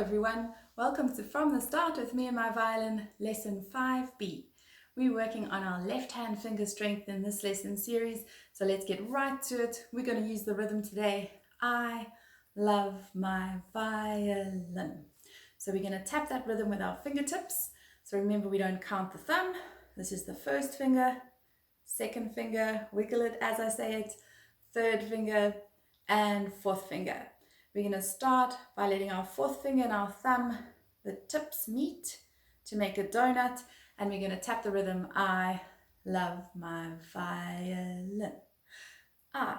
everyone, welcome to From the Start with me and my violin, lesson 5B. We're working on our left hand finger strength in this lesson series, so let's get right to it. We're going to use the rhythm today, I love my violin. So we're going to tap that rhythm with our fingertips. So remember, we don't count the thumb. This is the first finger, second finger, wiggle it as I say it, third finger and fourth finger. We're going to start by letting our fourth finger and our thumb, the tips meet to make a donut, and we're going to tap the rhythm, I love my violin. I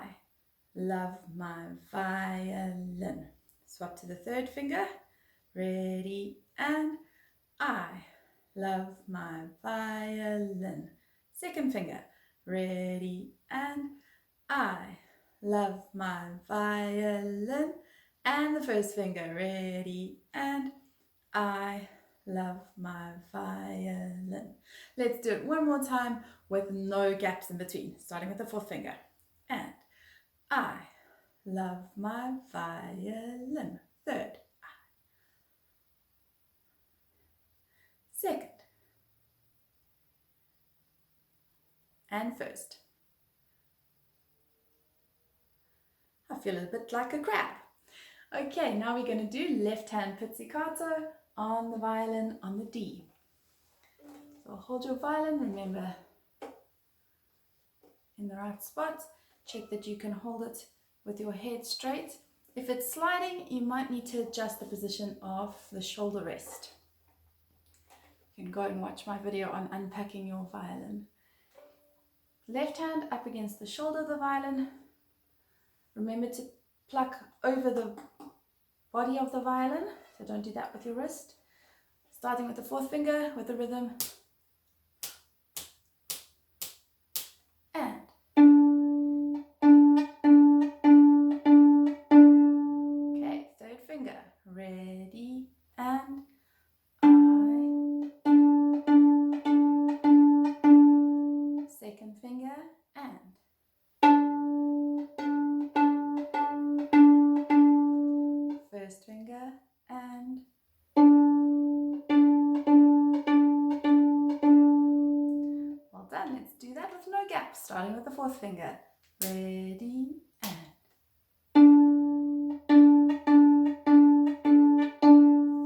love my violin. Swap to the third finger, ready, and I love my violin. Second finger, ready, and I love my violin. And the first finger, ready, and I love my violin. Let's do it one more time with no gaps in between, starting with the fourth finger. And I love my violin. Third, I. Second, and first. I feel a bit like a crab. Okay, now we're going to do left hand pizzicato on the violin on the D. So hold your violin, remember, in the right spot. Check that you can hold it with your head straight. If it's sliding, you might need to adjust the position of the shoulder rest. You can go and watch my video on unpacking your violin. Left hand up against the shoulder of the violin. Remember to pluck over the body of the violin, so don't do that with your wrist. Starting with the fourth finger with the rhythm. And. Okay, third finger, ready, and I. Second finger, and. First finger, and. Well done, let's do that with no gaps, starting with the fourth finger. Ready, and.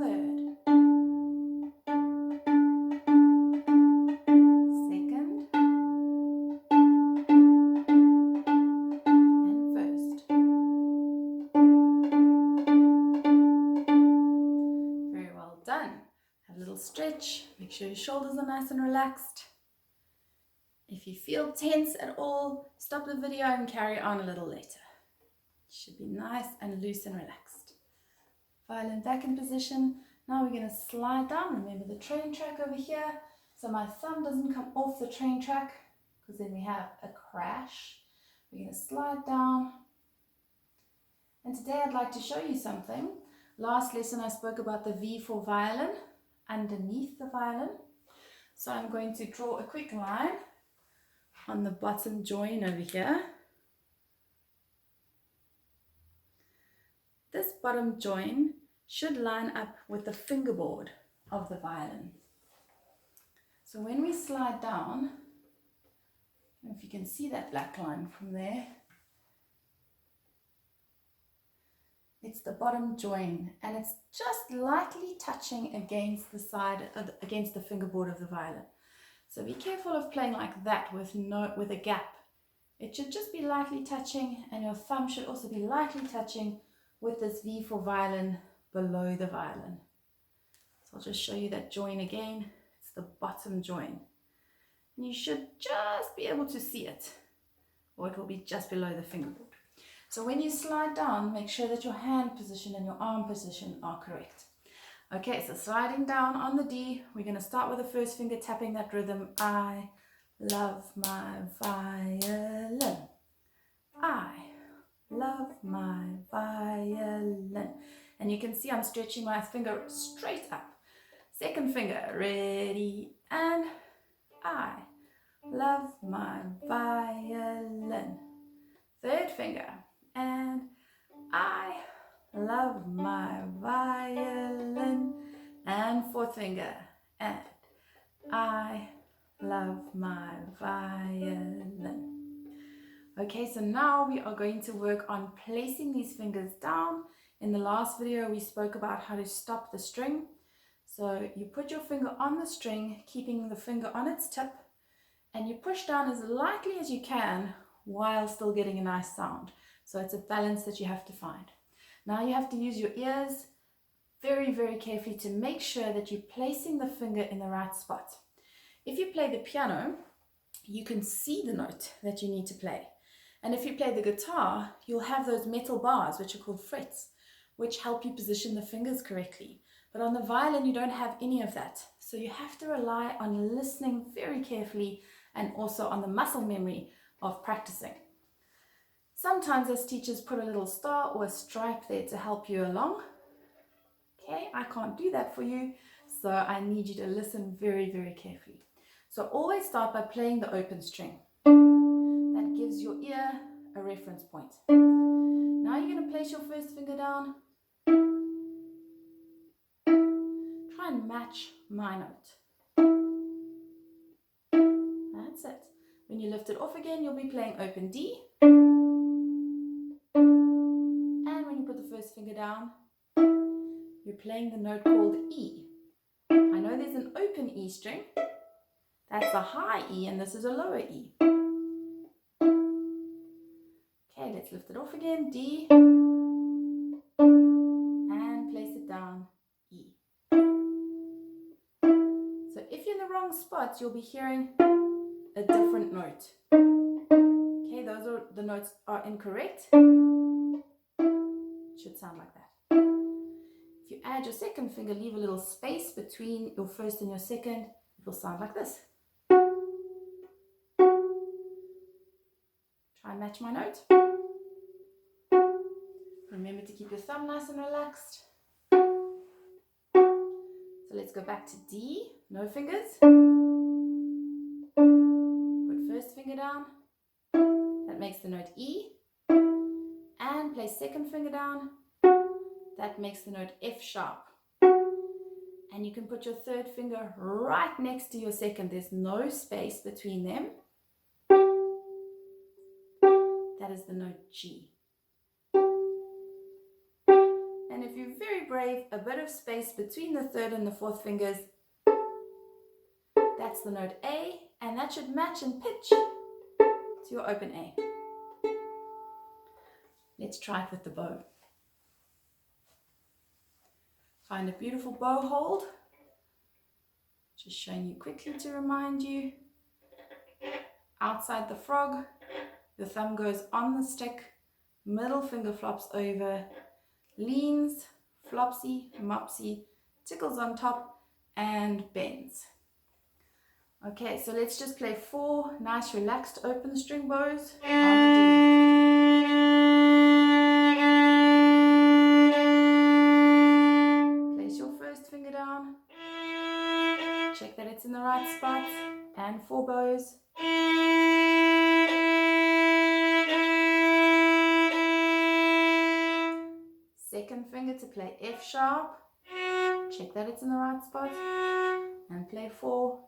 Third. Second. And first. Very well done. Have a little stretch, make sure your shoulders are nice and relaxed. If you feel tense at all, stop the video and carry on a little later. It should be nice and loose and relaxed. Violin back in position. Now we're going to slide down. Remember the train track over here, so my thumb doesn't come off the train track, because then we have a crash. We're going to slide down. And today I'd like to show you something. Last lesson I spoke about the V for violin underneath the violin. So I'm going to draw a quick line on the bottom join over here. This bottom join should line up with the fingerboard of the violin. So when we slide down, I don't know if you can see that black line from there, it's the bottom join, and it's just lightly touching against the side of against the fingerboard of the violin. So be careful of playing like that with a gap. It should just be lightly touching, and your thumb should also be lightly touching with this V for violin below the violin. So I'll just show you that join again. It's the bottom join. And you should just be able to see it, or it will be just below the fingerboard. So when you slide down, make sure that your hand position and your arm position are correct. Okay, so sliding down on the D, we're going to start with the first finger tapping that rhythm. I love my violin. I love my violin. And you can see I'm stretching my finger straight up. Second finger, ready, and I love my violin. Third finger, and I love my violin. fourth finger, and I love my violin. Okay, so now we are going to work on placing these fingers down. In the last video, we spoke about how to stop the string. So you put your finger on the string, keeping the finger on its tip, and you push down as lightly as you can while still getting a nice sound. So it's a balance that you have to find. Now you have to use your ears very, very carefully to make sure that you're placing the finger in the right spot. If you play the piano, you can see the note that you need to play. And if you play the guitar, you'll have those metal bars, which are called frets, which help you position the fingers correctly. But on the violin, you don't have any of that. So you have to rely on listening very carefully and also on the muscle memory of practicing. Sometimes as teachers put a little star or a stripe there to help you along. Okay, I can't do that for you, so I need you to listen very, very carefully. So always start by playing the open string. That gives your ear a reference point. Now you're going to place your first finger down. Try and match my note. That's it. When you lift it off again, you'll be playing open D. And when you put the first finger down, you're playing the note called E. I know there's an open E string. That's a high E, and this is a lower E. Okay, let's lift it off again. D. And place it down. E. So if you're in the wrong spot, you'll be hearing a different note. Okay, the notes are incorrect. It should sound like that. If you add your second finger, leave a little space between your first and your second, it will sound like this. Try and match my note. Remember to keep your thumb nice and relaxed. So let's go back to D, no fingers. Put first finger down, that makes the note E. And place second finger down, that makes the note F sharp. And you can put your third finger right next to your second. There's no space between them. That is the note G. And if you're very brave, a bit of space between the third and the fourth fingers, that's the note A, and that should match in pitch to your open A. Let's try it with the bow. Find a beautiful bow hold. Just showing you quickly to remind you. Outside the frog, your thumb goes on the stick, middle finger flops over, leans, flopsy, mopsy, tickles on top, and bends. Okay, so let's just play 4 nice relaxed open string bows on the D. Place your first finger down, check that it's in the right spot, and 4 bows. Second finger to play F sharp, check that it's in the right spot, and play 4.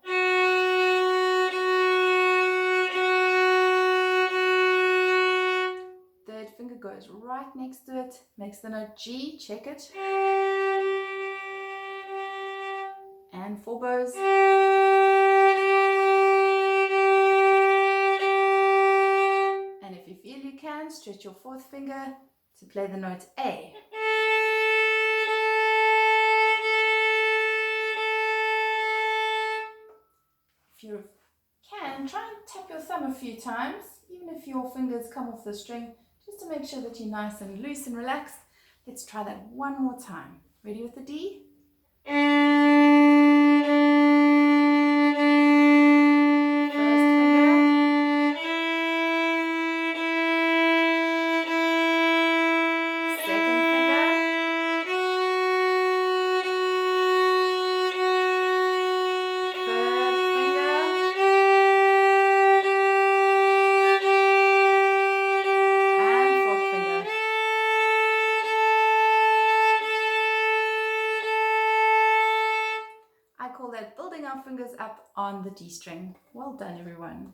Third finger goes right next to it, makes the note G, check it, and 4 bows. And if you feel you can, stretch your fourth finger to play the note A. If you can, try and tap your thumb a few times, even if your fingers come off the string, just to make sure that you're nice and loose and relaxed. Let's try that one more time. Ready with the D? call that building our fingers up on the D string. Well done, everyone.